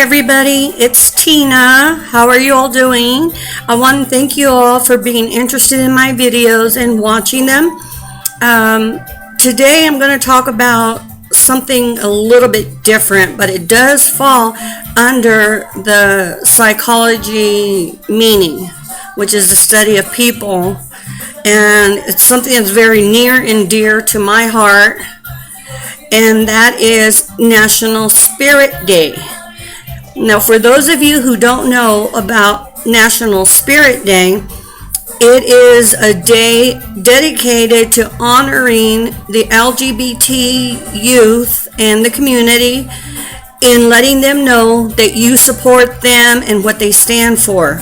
everybody, it's Tina. How are you all doing? I want to thank you all for being interested in my videos and watching them. Today I'm going to talk about something a little bit different, but it does fall under the psychology meaning, which is the study of people, and it's something that's very near and dear to my heart, and that is National Spirit Day. Now, for those of you who don't know about National Spirit Day, it is a day dedicated to honoring the LGBT youth and the community and letting them know that you support them and what they stand for.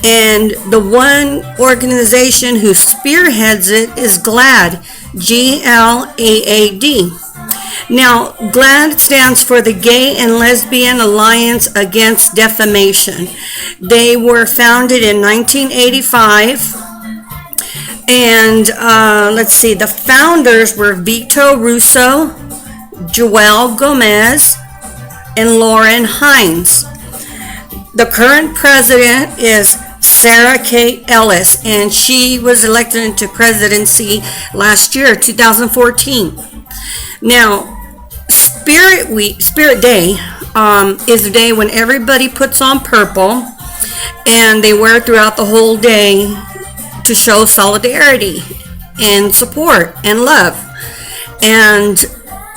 And the one organization who spearheads it is GLAAD, G-L-A-A-D. Now, GLAAD stands for the Gay and Lesbian Alliance Against Defamation. They were founded in 1985. And let's see, the founders were Vito Russo, Joelle Gomez, and Lauren Hines. The current president is Sarah Kate Ellis, and she was elected into presidency last year, 2014. Now, Spirit Day is the day when everybody puts on purple, and they wear it throughout the whole day to show solidarity and support and love. And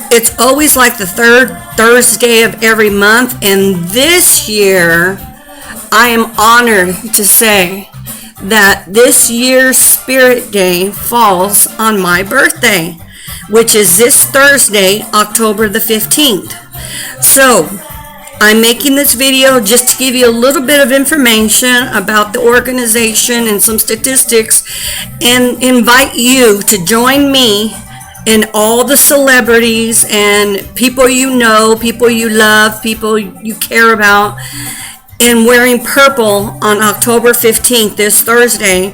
it's always like the third Thursday of every month, and this year I am honored to say that this year's Spirit Day falls on my birthday, which is this Thursday, October the 15th. So, I'm making this video just to give you a little bit of information about the organization and some statistics, and invite you to join me and all the celebrities and people you know, people you love, people you care about, in wearing purple on October 15th, this Thursday.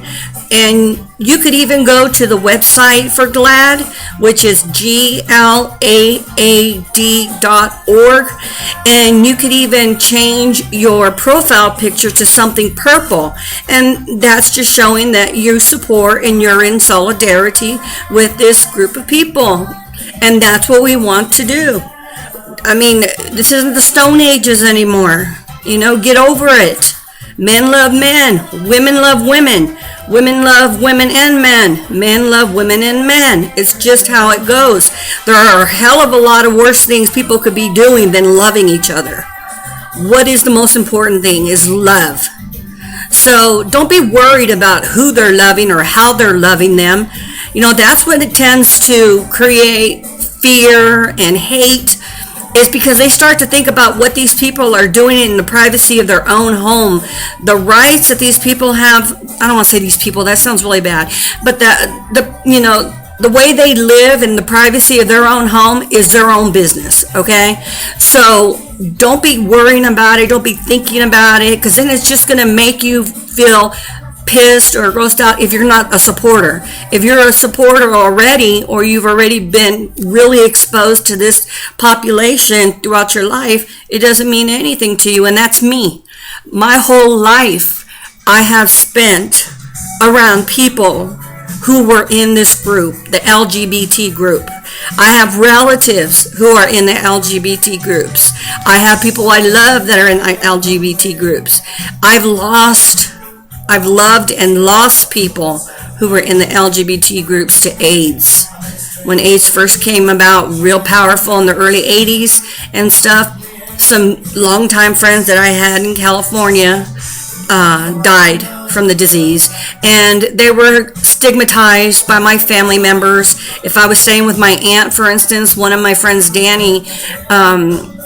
And you could even go to the website for GLAAD, which is GLAAD.org, and you could even change your profile picture to something purple, and that's just showing that you support and you're in solidarity with this group of people, and that's what we want to do. I mean, this isn't the Stone Ages anymore. You know, get over it. Men love men, women love women, women love women and men, men love women and men. It's just how it goes. There are a hell of a lot of worse things people could be doing than loving each other. What is the most important thing is love. So don't be worried about who they're loving or how they're loving them. You know, that's when it tends to create fear and hate. It's because they start to think about what these people are doing in the privacy of their own home. The rights that these people have, I don't want to say these people, that sounds really bad, but the way they live in the privacy of their own home is their own business, okay? So don't be worrying about it, don't be thinking about it, because then it's just going to make you feel pissed or grossed out if you're not a supporter. If you're a supporter already, or you've already been really exposed to this population throughout your life, it doesn't mean anything to you, and that's me. My whole life I have spent around people who were in this group, the LGBT group. I have relatives who are in the LGBT groups. I have people I love that are in LGBT groups. I've loved and lost people who were in the LGBT groups to AIDS. When AIDS first came about, real powerful in the early 80s and stuff, some longtime friends that I had in California died from the disease, and they were stigmatized by my family members. If I was staying with my aunt, for instance, one of my friends, Danny,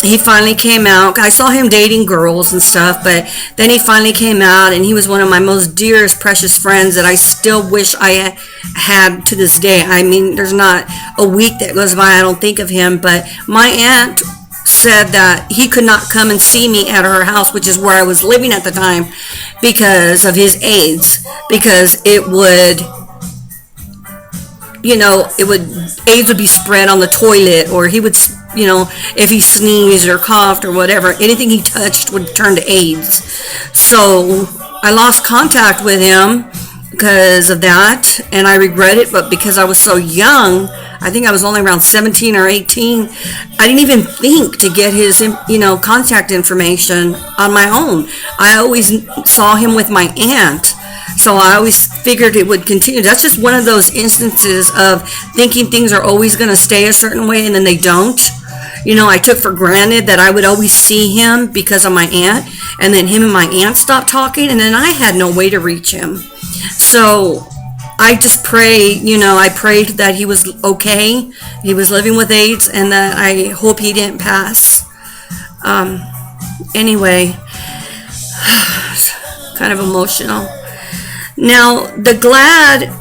he finally came out. I saw him dating girls and stuff, but then he finally came out, and he was one of my most dearest, precious friends that I still wish I had to this day. I mean, there's not a week that goes by I don't think of him. But my aunt said that he could not come and see me at her house, which is where I was living at the time, because of his AIDS, because it would, AIDS would be spread on the toilet, or he would if he sneezed or coughed or whatever, anything he touched would turn to AIDS. So I lost contact with him because of that, and I regret it. But because I was so young, I think I was only around 17 or 18, I didn't even think to get his, contact information on my own. I always saw him with my aunt, so I always figured it would continue. That's just one of those instances of thinking things are always going to stay a certain way and then they don't. I took for granted that I would always see him because of my aunt, and then him and my aunt stopped talking, and then I had no way to reach him. So I just pray, I prayed that he was okay, he was living with AIDS, and that I hope he didn't pass. Anyway, kind of emotional. Now, the GLAAD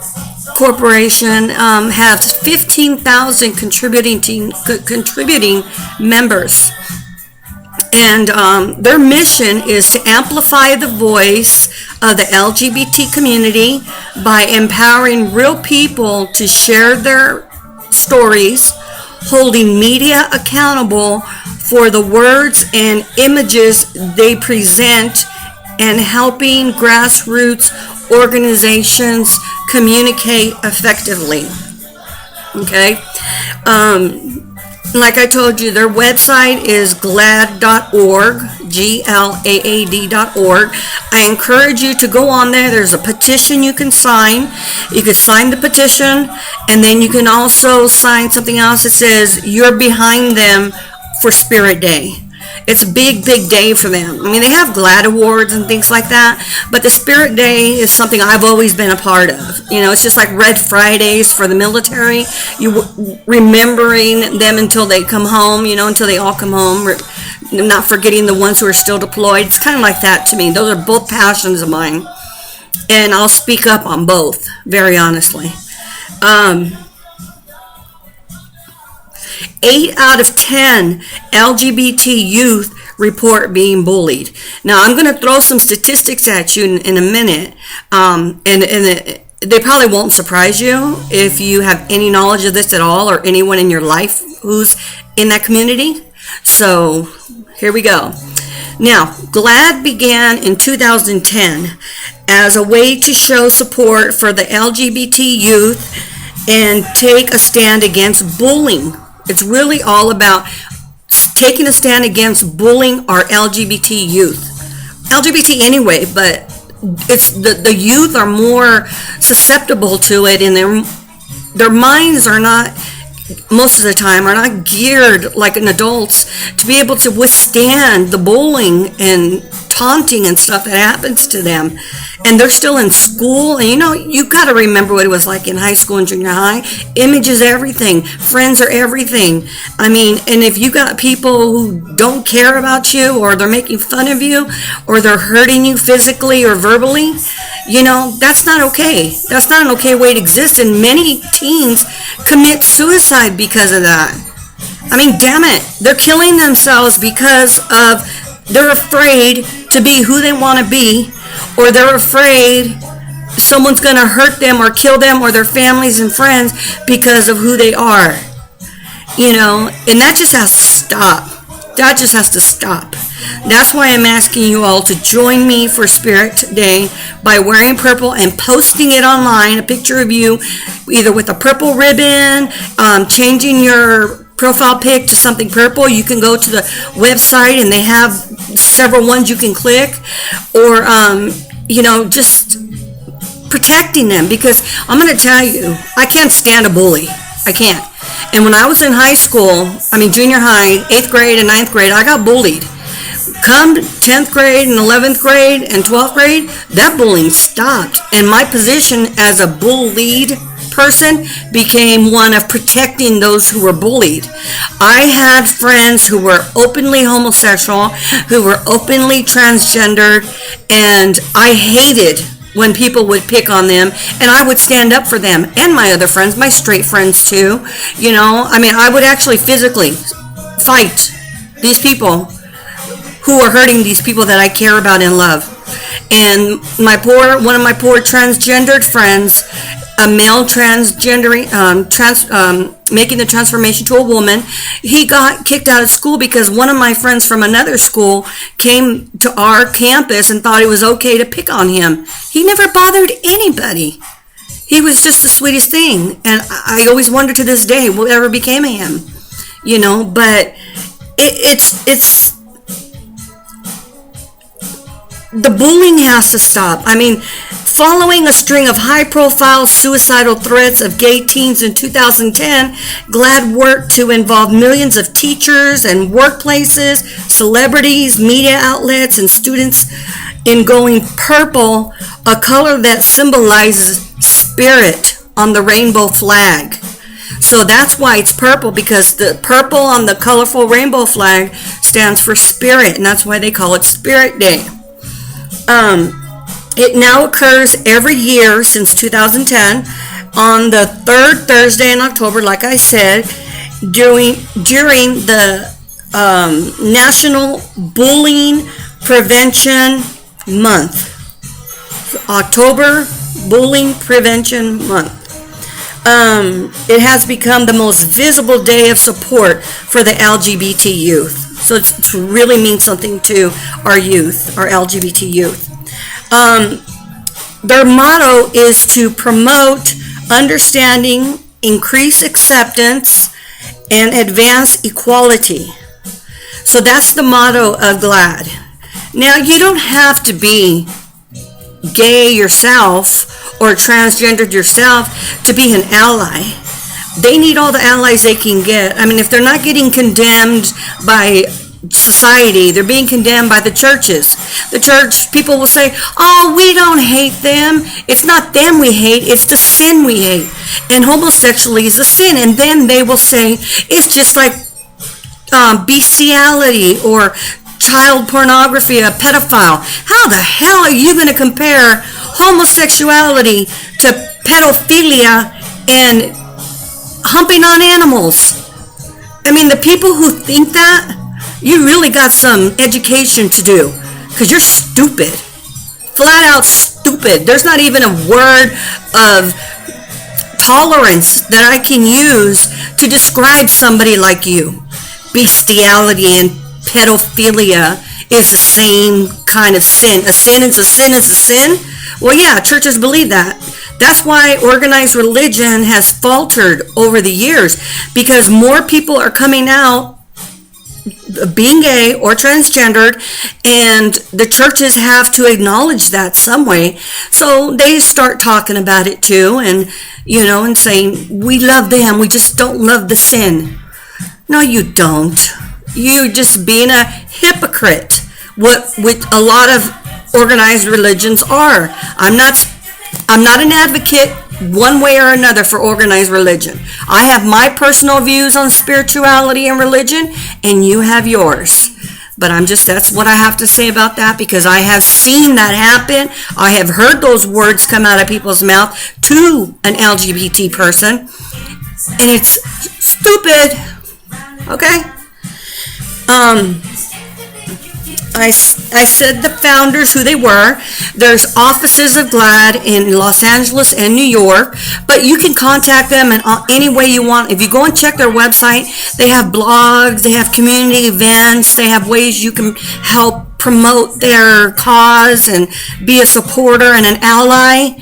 Corporation has 15,000 contributing members. And their mission is to amplify the voice of the LGBT community by empowering real people to share their stories, holding media accountable for the words and images they present, and helping grassroots organizations communicate effectively. Okay? Like I told you, their website is GLAAD.org, GLAAD.org. I encourage you to go on there. There's a petition you can sign. You could sign the petition, and then you can also sign something else that says you're behind them for Spirit Day. It's a big, big day for them. I mean, they have GLAAD awards and things like that, but the Spirit Day is something I've always been a part of. It's just like Red Fridays for the military. You remembering them until they come home, until they all come home, not forgetting the ones who are still deployed. It's kind of like that to me. Those are both passions of mine, and I'll speak up on both, very honestly. 8 out of 10 LGBT youth report being bullied. Now, I'm going to throw some statistics at you in a minute, and they probably won't surprise you if you have any knowledge of this at all, or anyone in your life who's in that community. So, here we go. Now, GLAAD began in 2010 as a way to show support for the LGBT youth and take a stand against bullying. It's really all about taking a stand against bullying our LGBT youth. LGBT anyway, but it's the youth are more susceptible to it, and their minds are not, most of the time, are not geared like an adult's to be able to withstand the bullying and taunting and stuff that happens to them. And they're still in school, and you got to remember what it was like in high school and junior high. Image is everything. Friends are everything. I mean, and if you got people who don't care about you, or they're making fun of you, or they're hurting you physically or verbally, that's not okay. That's not an okay way to exist. And many teens commit suicide because of that. I mean, damn it. They're killing themselves because they're afraid to be who they want to be, or they're afraid someone's going to hurt them or kill them or their families and friends because of who they are. And that just has to stop. That just has to stop. That's why I'm asking you all to join me for Spirit Day by wearing purple and posting it online, a picture of you either with a purple ribbon, changing your profile pic to something purple. You can go to the website and they have several ones you can click, or just protecting them, because I'm going to tell you, I can't stand a bully. I can't. And when I was in high school, junior high, 8th grade and 9th grade, I got bullied. Come 10th grade and 11th grade and 12th grade, that bullying stopped, and my position as a bullied person became one of protecting those who were bullied. I had friends who were openly homosexual, who were openly transgendered, and I hated when people would pick on them, and I would stand up for them and my other friends, my straight friends too. I would actually physically fight these people who are hurting these people that I care about and love. And one of my poor transgendered friends a male making the transformation to a woman. He got kicked out of school because one of my friends from another school came to our campus and thought it was okay to pick on him. He never bothered anybody. He was just the sweetest thing. And I always wonder to this day whatever became of him. But it's the bullying has to stop. Following a string of high-profile suicidal threats of gay teens in 2010, GLAAD worked to involve millions of teachers and workplaces, celebrities, media outlets, and students in going purple, a color that symbolizes spirit on the rainbow flag. So that's why it's purple, because the purple on the colorful rainbow flag stands for spirit, and that's why they call it Spirit Day. It now occurs every year since 2010 on the third Thursday in October, like I said, during the National Bullying Prevention Month. October Bullying Prevention Month. It has become the most visible day of support for the LGBT youth. So it really means something to our youth, our LGBT youth. Their motto is to promote understanding, increase acceptance, and advance equality. So that's the motto of GLAAD. Now, you don't have to be gay yourself or transgendered yourself to be an ally. They need all the allies they can get. If they're not getting condemned by society, they're being condemned by the churches. The church people will say, oh, we don't hate them. It's not them we hate, it's the sin we hate. And homosexuality is a sin. And then they will say, it's just like bestiality or child pornography, a pedophile. How the hell are you going to compare homosexuality to pedophilia and humping on animals? The people who think that, you really got some education to do, because you're stupid. Flat out stupid. There's not even a word of tolerance that I can use to describe somebody like you. Bestiality and pedophilia is the same kind of sin. A sin is a sin is a sin? Well, yeah, churches believe that. That's why organized religion has faltered over the years, because more people are coming out being gay or transgendered, and the churches have to acknowledge that some way. So they start talking about it too, and and saying, we love them, we just don't love the sin. No, you don't. You're just being a hypocrite, what a lot of organized religions are. I'm not an advocate one way or another for organized religion. I have my personal views on spirituality and religion, and you have yours. But that's what I have to say about that, because I have seen that happen. I have heard those words come out of people's mouth to an LGBT person, and it's stupid. Okay? I said the founders, who they were. There's offices of GLAAD in Los Angeles and New York, but you can contact them in any way you want. If you go and check their website, they have blogs, they have community events, they have ways you can help promote their cause and be a supporter and an ally.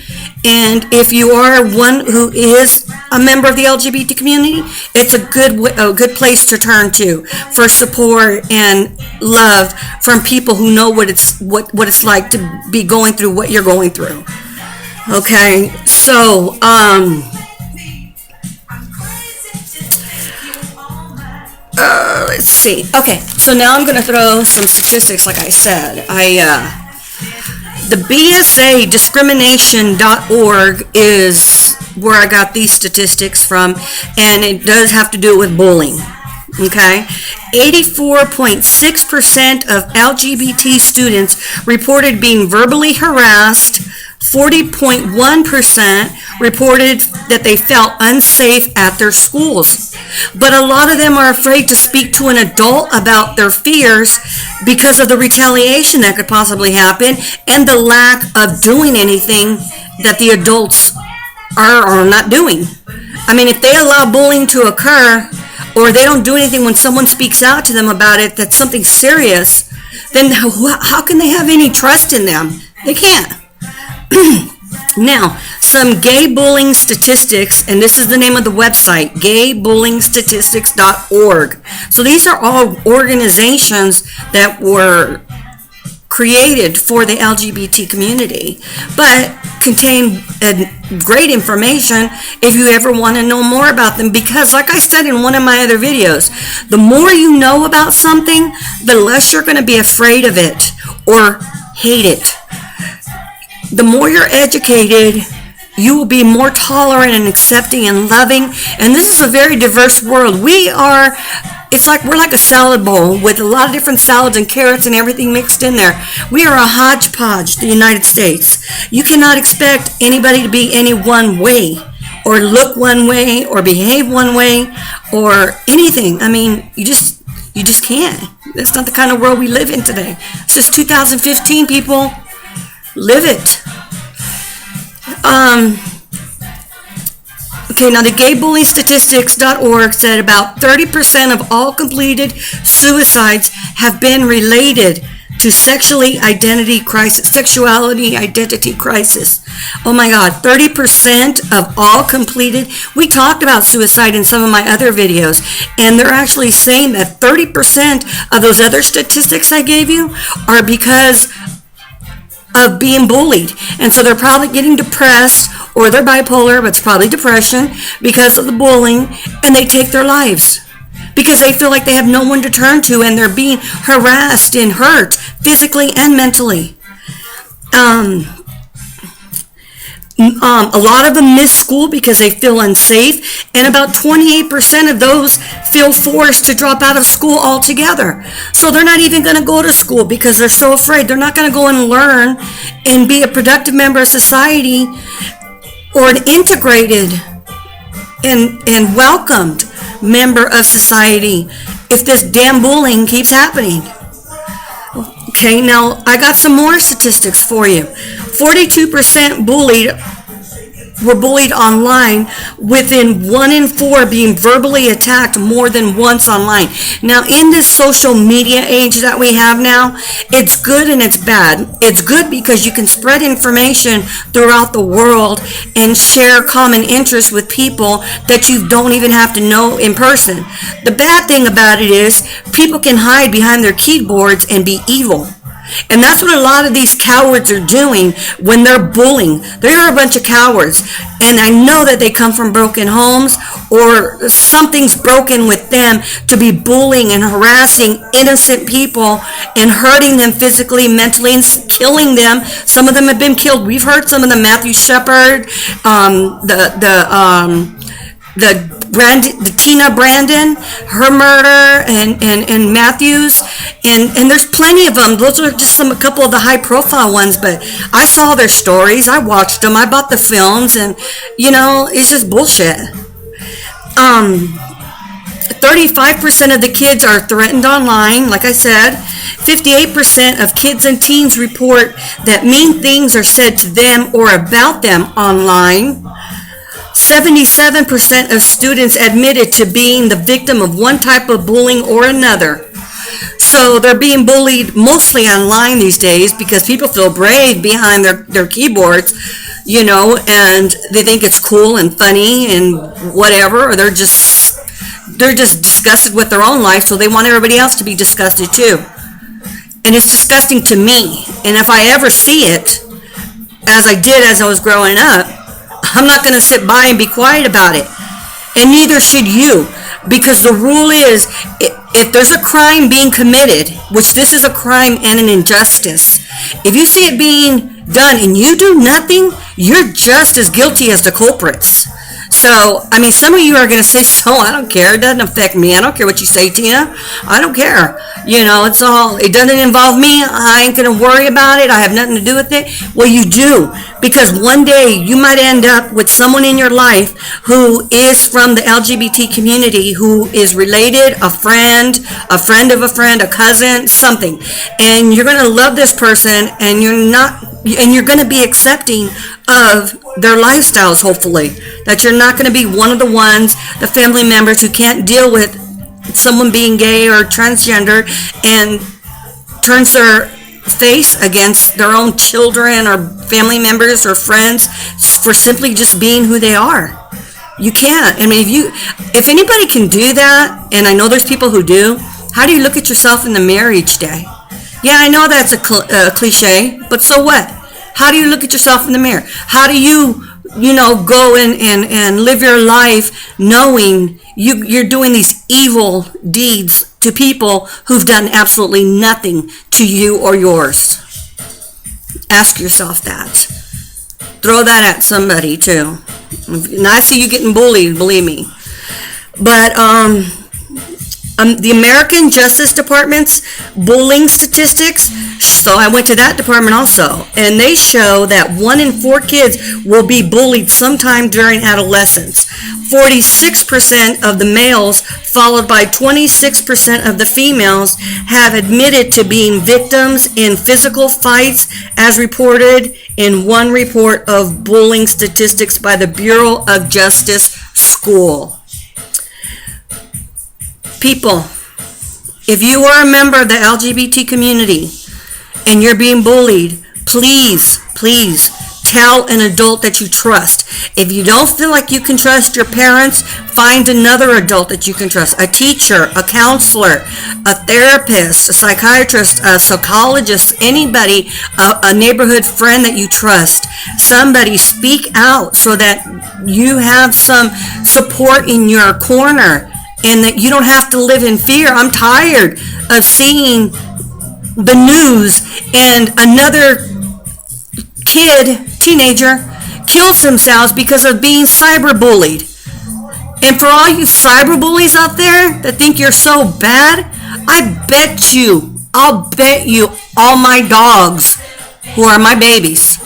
And if you are one who is a member of the LGBT community, it's a good place to turn to for support and love from people who know what it's like to be going through what you're going through. Okay, so let's see. Okay, so now I'm going to throw some statistics. Like I said, the BSA discrimination.org is where I got these statistics from, and it does have to do with bullying. Okay, 84.6% of LGBT students reported being verbally harassed. 40.1% reported that they felt unsafe at their schools. But a lot of them are afraid to speak to an adult about their fears because of the retaliation that could possibly happen and the lack of doing anything that the adults are not doing. I mean, if they allow bullying to occur, or they don't do anything when someone speaks out to them about it, that's something serious, then how can they have any trust in them? They can't. Now, some gay bullying statistics, and this is the name of the website, gaybullyingstatistics.org. So these are all organizations that were created for the LGBT community, but contain great information if you ever want to know more about them, because like I said in one of my other videos, the more you know about something, the less you're going to be afraid of it or hate it. The more you're educated, you will be more tolerant and accepting and loving. And this is a very diverse world. It's like we're like a salad bowl with a lot of different salads and carrots and everything mixed in there. We are a hodgepodge, the United States. You cannot expect anybody to be any one way, or look one way, or behave one way, or anything. I mean, you just can't. That's not the kind of world we live in today. This is 2015, people. Live it. Okay, now the gaybullyingstatistics.org said about 30% of all completed suicides have been related to sexuality identity crisis. Oh my God, 30% of all completed. We talked about suicide in some of my other videos, and they're actually saying that 30% of those other statistics I gave you are because of being bullied. And so they're probably getting depressed, or they're bipolar, but it's probably depression because of the bullying, and they take their lives because they feel like they have no one to turn to, and they're being harassed and hurt physically and mentally. A lot of them miss school because they feel unsafe, and about 28% of those feel forced to drop out of school altogether. So they're not even going to go to school because they're so afraid. They're not going to go and learn and be a productive member of society, or an integrated and welcomed member of society, if this damn bullying keeps happening. Okay, now I got some more statistics for you. 42% were bullied online, within 1 in 4 being verbally attacked more than once online. Now, in this social media age that we have now, it's good and it's bad. It's good because you can spread information throughout the world and share common interests with people that you don't even have to know in person. The bad thing about it is people can hide behind their keyboards and be evil. And that's what a lot of these cowards are doing when they're bullying. They're a bunch of cowards. And I know that they come from broken homes, or something's broken with them to be bullying and harassing innocent people and hurting them physically, mentally, and killing them. Some of them have been killed. We've heard some of them. Matthew Shepard, the Tina Brandon, her murder, and Matthews, and there's plenty of them. Those are just a couple of the high profile ones, but I saw their stories, I watched them, I bought the films, and it's just bullshit. 35% of the kids are threatened online, like I said. 58% of kids and teens report that mean things are said to them or about them online. 77% of students admitted to being the victim of one type of bullying or another. So they're being bullied mostly online these days because people feel brave behind their keyboards, and they think it's cool and funny and whatever, or they're just disgusted with their own life, so they want everybody else to be disgusted too. And it's disgusting to me. And if I ever see it, as I did as I was growing up, I'm not going to sit by and be quiet about it. And neither should you. Because the rule is, if there's a crime being committed, which this is a crime and an injustice, if you see it being done and you do nothing, you're just as guilty as the culprits. So, some of you are going to say, so I don't care. It doesn't affect me. I don't care what you say, Tina. I don't care. It doesn't involve me. I ain't going to worry about it. I have nothing to do with it. Well, you do, because one day you might end up with someone in your life who is from the LGBT community, who is related, a friend of a friend, a cousin, something. And you're going to love this person, and you're going to be accepting of their lifestyles, hopefully. That you're not going to be one of the family members who can't deal with someone being gay or transgender and turns their face against their own children or family members or friends for simply just being who they are. You can't. I mean, if anybody can do that, and I know there's people who do, how do you look at yourself in the mirror each day? Yeah, I know that's a cliche, but so what? How do you look at yourself in the mirror? How do you go and live your life knowing you're doing these evil deeds to people who've done absolutely nothing to you or yours? Ask yourself that. Throw that at somebody too. And I see you getting bullied, believe me. But the American Justice Department's bullying statistics, so I went to that department also, and they show that 1 in 4 kids will be bullied sometime during adolescence. 46% of the males, followed by 26% of the females, have admitted to being victims in physical fights, as reported in one report of bullying statistics by the Bureau of Justice School. People, if you are a member of the LGBT community and you're being bullied, please tell an adult that you trust. If you don't feel like you can trust your parents, find another adult that you can trust. A teacher, a counselor, a therapist, a psychiatrist, a psychologist, anybody, a neighborhood friend that you trust. Somebody, speak out so that you have some support in your corner, and that you don't have to live in fear. I'm tired of seeing the news and another teenager kills themselves because of being cyberbullied. And for all you cyberbullies out there that think you're so bad, I'll bet you, all my dogs, who are my babies,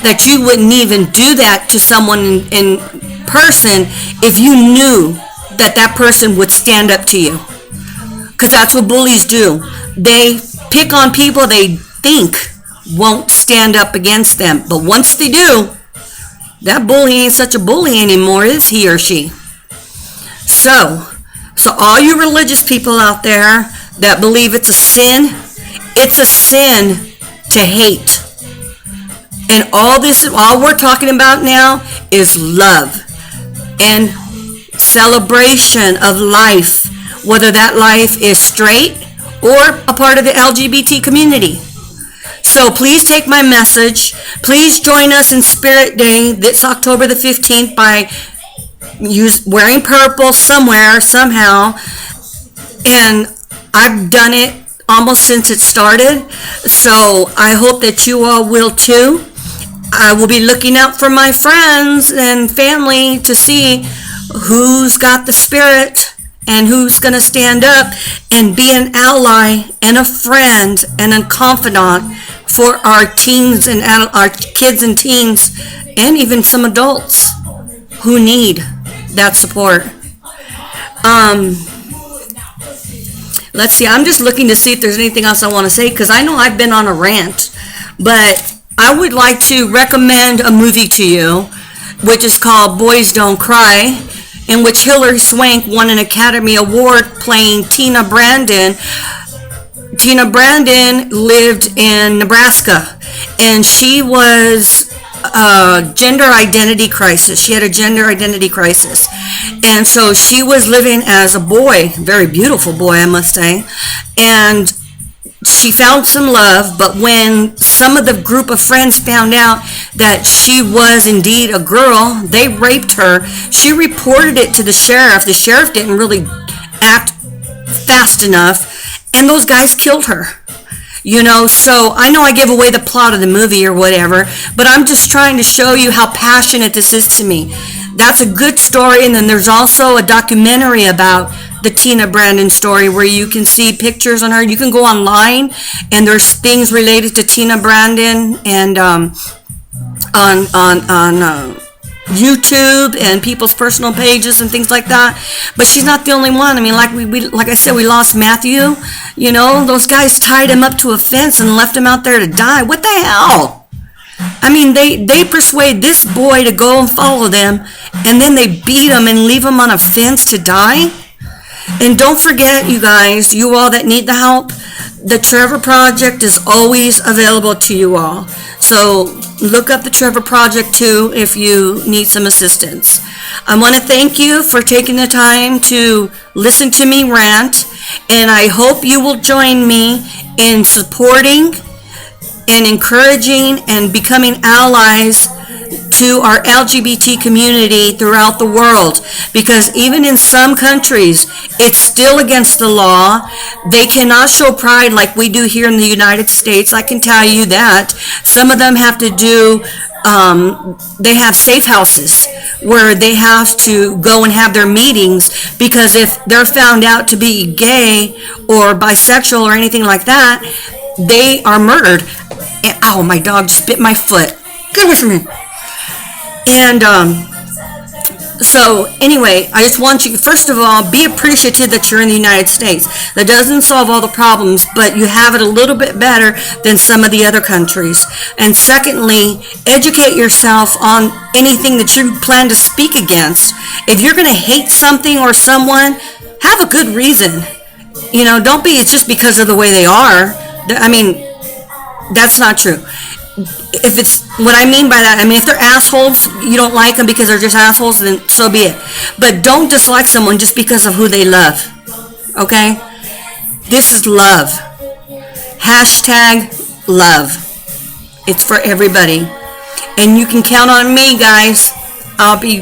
that you wouldn't even do that to someone in person if you knew that person would stand up to you. Because that's what bullies do. They pick on people they think won't stand up against them. But once they do, that bully ain't such a bully anymore, is he or she? So all you religious people out there that believe it's a sin to hate. And all we're talking about now is love and celebration of life, whether that life is straight or a part of the LGBT community. So please take my message. Please join us in Spirit Day this October the 15th by wearing purple somewhere, somehow. And I've done it almost since it started. So I hope that you all will too. I will be looking out for my friends and family to see who's got the spirit and who's going to stand up and be an ally and a friend and a confidant for our teens and our kids and teens, and even some adults who need that support. Let's see, I'm just looking to see if there's anything else I want to say, because I know I've been on a rant, but I would like to recommend a movie to you, which is called Boys Don't Cry, in which Hilary Swank won an Academy Award playing Tina Brandon. Tina Brandon lived in Nebraska, and she was a gender identity crisis. She had a gender identity crisis. And so she was living as a boy, very beautiful boy, I must say, and she found some love, but when some of the group of friends found out that she was indeed a girl, they raped her. She reported it to the sheriff. The sheriff didn't really act fast enough, and those guys killed her. So I know I give away the plot of the movie or whatever, but I'm just trying to show you how passionate this is to me. That's a good story, and then there's also a documentary about the Tina Brandon story where you can see pictures on her. You can go online and there's things related to Tina Brandon and on YouTube and people's personal pages and things like that. But she's not the only one. I mean, like I said, we lost Matthew. You know, those guys tied him up to a fence and left him out there to die. What the hell? I mean, they persuade this boy to go and follow them, and then they beat him and leave him on a fence to die. And don't forget, you guys, you all that need the help, the Trevor Project is always available to you all. So look up the Trevor Project too if you need some assistance. I want to thank you for taking the time to listen to me rant, and I hope you will join me in supporting and encouraging and becoming allies to our LGBT community throughout the world, because even in some countries it's still against the law. They cannot show pride like we do here in the United States. I can tell you that. Some of them have to do they have safe houses where they have to go and have their meetings, because if they're found out to be gay or bisexual or anything like that, they are murdered. And, oh, my dog just bit my foot. Get away from me. And so anyway, I just want you, first of all, be appreciative that you're in the United States. That doesn't solve all the problems, but you have it a little bit better than some of the other countries. And secondly, educate yourself on anything that you plan to speak against. If you're going to hate something or someone, have a good reason. You know, don't be, it's just because of the way they are. I mean, that's not true. If it's, what I mean by that, I mean, if they're assholes, you don't like them because they're just assholes, then so be it. But don't dislike someone just because of who they love. Okay? This is love. Hashtag love. It's for everybody. And you can count on me, guys. I'll be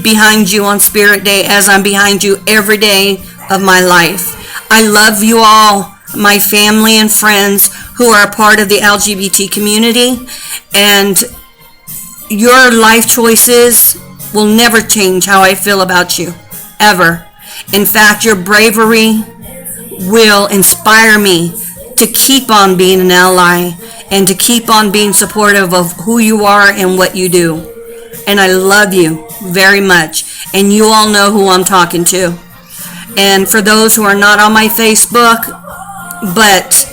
behind you on Spirit Day as I'm behind you every day of my life. I love you all, my family and friends who are a part of the LGBT community, and your life choices will never change how I feel about you, ever. In fact, your bravery will inspire me to keep on being an ally and to keep on being supportive of who you are and what you do. And I love you very much, and you all know who I'm talking to. And for those who are not on my Facebook but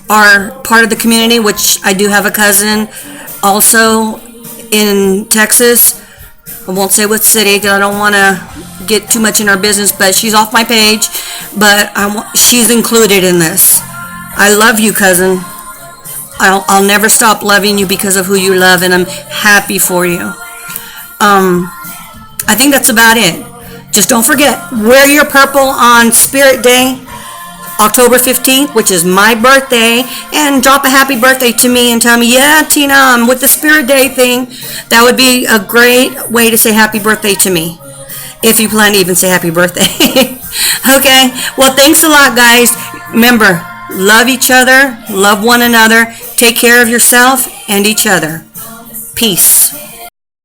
are part of the community, which I do have a cousin also in Texas. I won't say what city because I don't want to get too much in her business, but she's off my page, but she's included in this. I love you, cousin. I'll never stop loving you because of who you love, and I'm happy for you. I think that's about it. Just don't forget, wear your purple on Spirit Day, October 15th, which is my birthday, and drop a happy birthday to me and tell me, yeah, Tina, I'm with the Spirit Day thing. That would be a great way to say happy birthday to me, if you plan to even say happy birthday. Okay, well, thanks a lot, guys. Remember, love each other, love one another, take care of yourself and each other. Peace.